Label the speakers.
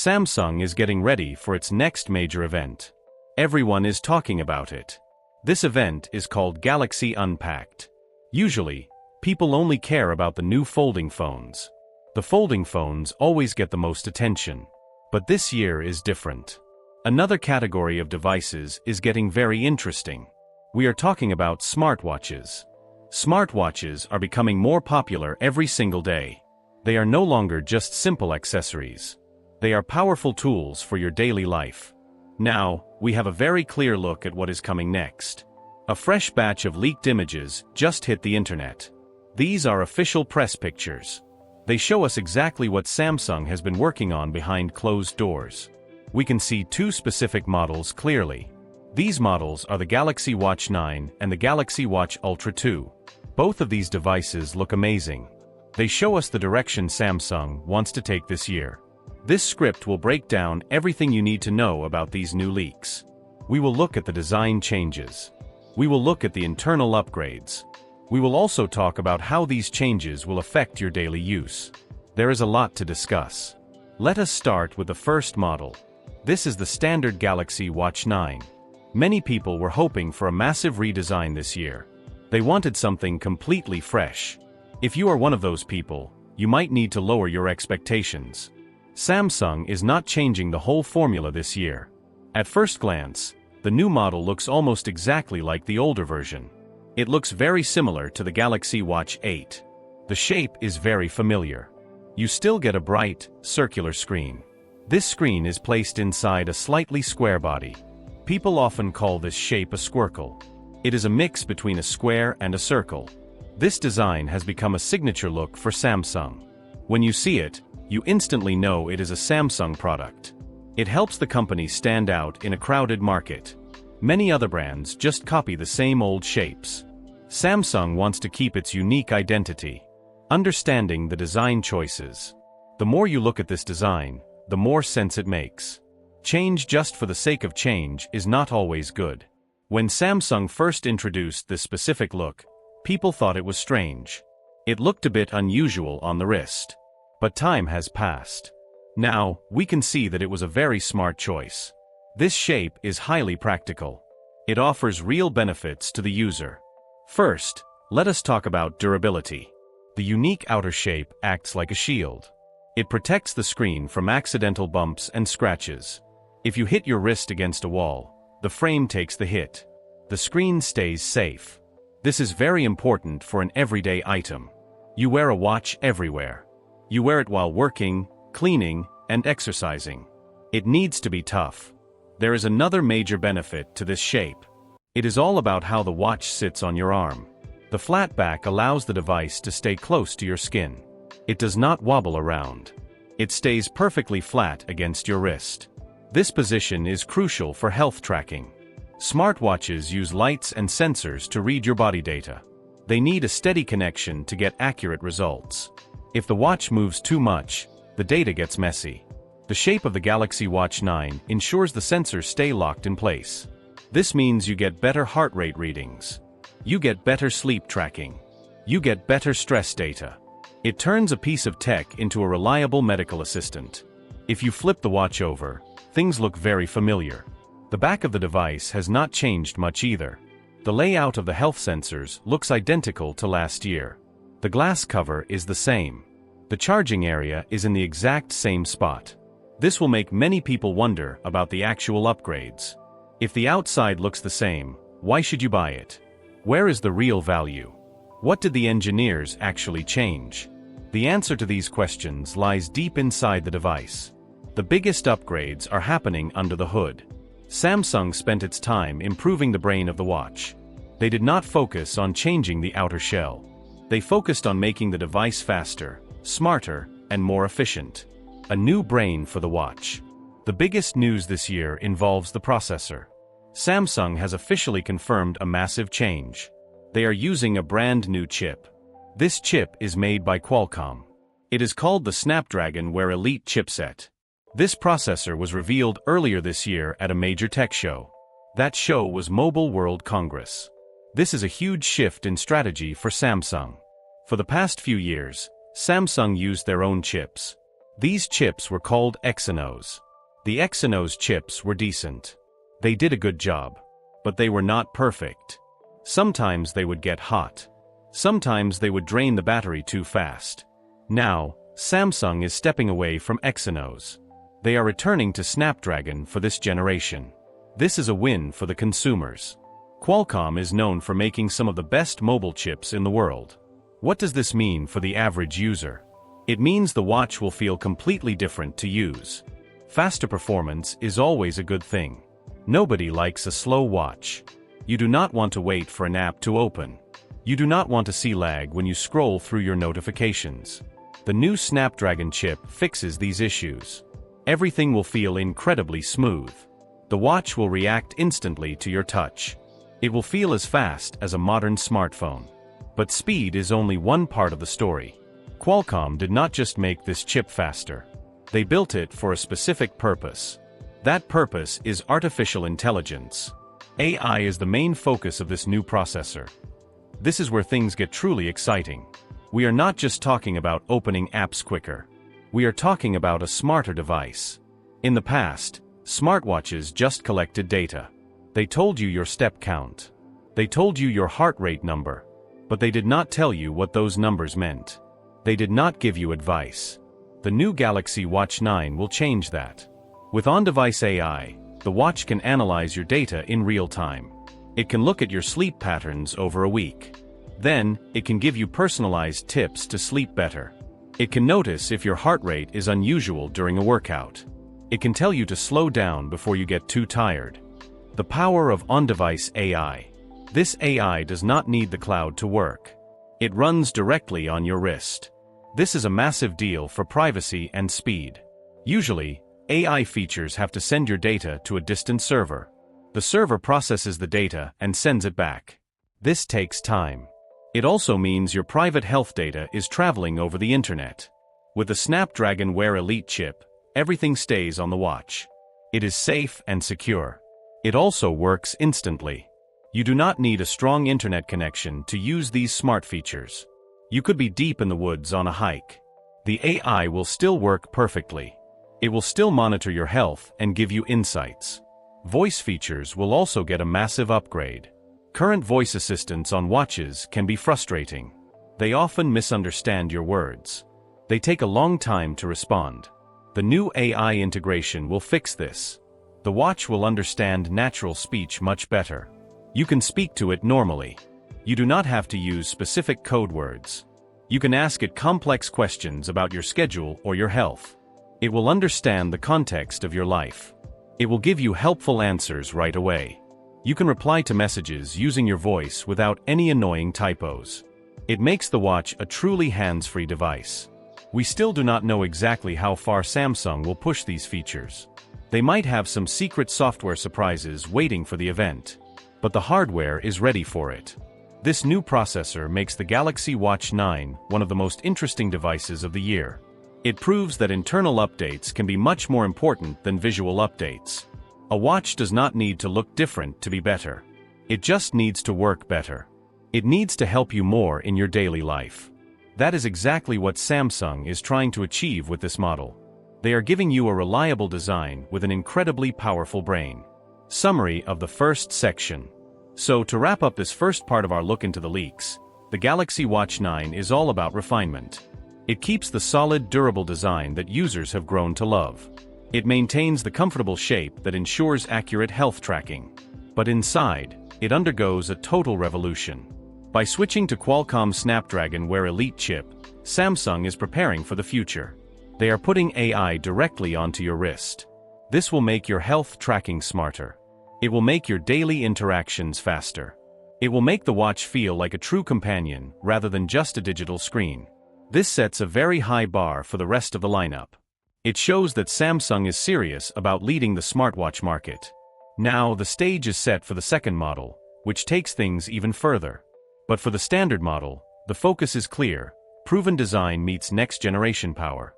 Speaker 1: Samsung is getting ready for its next major event. Everyone is talking about it. This event is called Galaxy Unpacked. Usually, people only care about the new folding phones. The folding phones always get the most attention. But this year is different. Another category of devices is getting very interesting. We are talking about smartwatches. Smartwatches are becoming more popular every single day. They are no longer just simple accessories. They are powerful tools for your daily life. Now, we have a very clear look at what is coming next. A fresh batch of leaked images just hit the internet. These are official press pictures. They show us exactly what Samsung has been working on behind closed doors. We can see two specific models clearly. These models are the Galaxy Watch 9 and the Galaxy Watch Ultra 2. Both of these devices look amazing. They show us the direction Samsung wants to take this year. This script will break down everything you need to know about these new leaks. We will look at the design changes. We will look at the internal upgrades. We will also talk about how these changes will affect your daily use. There is a lot to discuss. Let us start with the first model. This is the standard Galaxy Watch 9. Many people were hoping for a massive redesign this year. They wanted something completely fresh. If you are one of those people, you might need to lower your expectations. Samsung is not changing the whole formula this year. At first glance, the new model looks almost exactly like the older version. It looks very similar to the Galaxy Watch 8. The shape is very familiar. You still get a bright, circular screen. This screen is placed inside a slightly square body. People often call this shape a squircle. It is a mix between a square and a circle. This design has become a signature look for Samsung. When you see it, you instantly know it is a Samsung product. It helps the company stand out in a crowded market. Many other brands just copy the same old shapes. Samsung wants to keep its unique identity. Understanding the design choices. The more you look at this design, the more sense it makes. Change just for the sake of change is not always good. When Samsung first introduced this specific look, people thought it was strange. It looked a bit unusual on the wrist. But time has passed. Now, we can see that it was a very smart choice. This shape is highly practical. It offers real benefits to the user. First, let us talk about durability. The unique outer shape acts like a shield. It protects the screen from accidental bumps and scratches. If you hit your wrist against a wall, the frame takes the hit. The screen stays safe. This is very important for an everyday item. You wear a watch everywhere. You wear it while working, cleaning, and exercising. It needs to be tough. There is another major benefit to this shape. It is all about how the watch sits on your arm. The flat back allows the device to stay close to your skin. It does not wobble around. It stays perfectly flat against your wrist. This position is crucial for health tracking. Smartwatches use lights and sensors to read your body data. They need a steady connection to get accurate results. If the watch moves too much, the data gets messy. The shape of the Galaxy Watch 9 ensures the sensors stay locked in place. This means you get better heart rate readings. You get better sleep tracking. You get better stress data. It turns a piece of tech into a reliable medical assistant. If you flip the watch over, things look very familiar. The back of the device has not changed much either. The layout of the health sensors looks identical to last year. The glass cover is the same. The charging area is in the exact same spot. This will make many people wonder about the actual upgrades. If the outside looks the same, why should you buy it? Where is the real value? What did the engineers actually change? The answer to these questions lies deep inside the device. The biggest upgrades are happening under the hood. Samsung spent its time improving the brain of the watch. They did not focus on changing the outer shell. They focused on making the device faster, smarter, and more efficient. A new brain for the watch. The biggest news this year involves the processor. Samsung has officially confirmed a massive change. They are using a brand new chip. This chip is made by Qualcomm. It is called the Snapdragon Wear Elite chipset. This processor was revealed earlier this year at a major tech show. That show was Mobile World Congress. This is a huge shift in strategy for Samsung. For the past few years, Samsung used their own chips. These chips were called Exynos. The Exynos chips were decent. They did a good job. But they were not perfect. Sometimes they would get hot. Sometimes they would drain the battery too fast. Now, Samsung is stepping away from Exynos. They are returning to Snapdragon for this generation. This is a win for the consumers. Qualcomm is known for making some of the best mobile chips in the world. What does this mean for the average user? It means the watch will feel completely different to use. Faster performance is always a good thing. Nobody likes a slow watch. You do not want to wait for an app to open. You do not want to see lag when you scroll through your notifications. The new Snapdragon chip fixes these issues. Everything will feel incredibly smooth. The watch will react instantly to your touch. It will feel as fast as a modern smartphone. But speed is only one part of the story. Qualcomm did not just make this chip faster. They built it for a specific purpose. That purpose is artificial intelligence. AI is the main focus of this new processor. This is where things get truly exciting. We are not just talking about opening apps quicker. We are talking about a smarter device. In the past, smartwatches just collected data. They told you your step count. They told you your heart rate number. But they did not tell you what those numbers meant. They did not give you advice. The new Galaxy Watch 9 will change that. With on-device AI, the watch can analyze your data in real time. It can look at your sleep patterns over a week. Then, it can give you personalized tips to sleep better. It can notice if your heart rate is unusual during a workout. It can tell you to slow down before you get too tired. The power of on-device AI. This AI does not need the cloud to work. It runs directly on your wrist. This is a massive deal for privacy and speed. Usually, AI features have to send your data to a distant server. The server processes the data and sends it back. This takes time. It also means your private health data is traveling over the internet. With the Snapdragon Wear Elite chip, everything stays on the watch. It is safe and secure. It also works instantly. You do not need a strong internet connection to use these smart features. You could be deep in the woods on a hike. The AI will still work perfectly. It will still monitor your health and give you insights. Voice features will also get a massive upgrade. Current voice assistants on watches can be frustrating. They often misunderstand your words. They take a long time to respond. The new AI integration will fix this. The watch will understand natural speech much better. You can speak to it normally. You do not have to use specific code words. You can ask it complex questions about your schedule or your health. It will understand the context of your life. It will give you helpful answers right away. You can reply to messages using your voice without any annoying typos. It makes the watch a truly hands-free device. We still do not know exactly how far Samsung will push these features. They might have some secret software surprises waiting for the event. But the hardware is ready for it. This new processor makes the Galaxy Watch 9 one of the most interesting devices of the year. It proves that internal updates can be much more important than visual updates. A watch does not need to look different to be better. It just needs to work better. It needs to help you more in your daily life. That is exactly what Samsung is trying to achieve with this model. They are giving you a reliable design with an incredibly powerful brain. Summary of the first section. So to wrap up this first part of our look into the leaks, the Galaxy Watch 9 is all about refinement. It keeps the solid, durable design that users have grown to love. It maintains the comfortable shape that ensures accurate health tracking. But inside, it undergoes a total revolution. By switching to Qualcomm Snapdragon Wear Elite chip, Samsung is preparing for the future. They are putting AI directly onto your wrist. This will make your health tracking smarter. It will make your daily interactions faster. It will make the watch feel like a true companion rather than just a digital screen. This sets a very high bar for the rest of the lineup. It shows that Samsung is serious about leading the smartwatch market. Now the stage is set for the second model, which takes things even further. But for the standard model, the focus is clear: proven design meets next-generation power.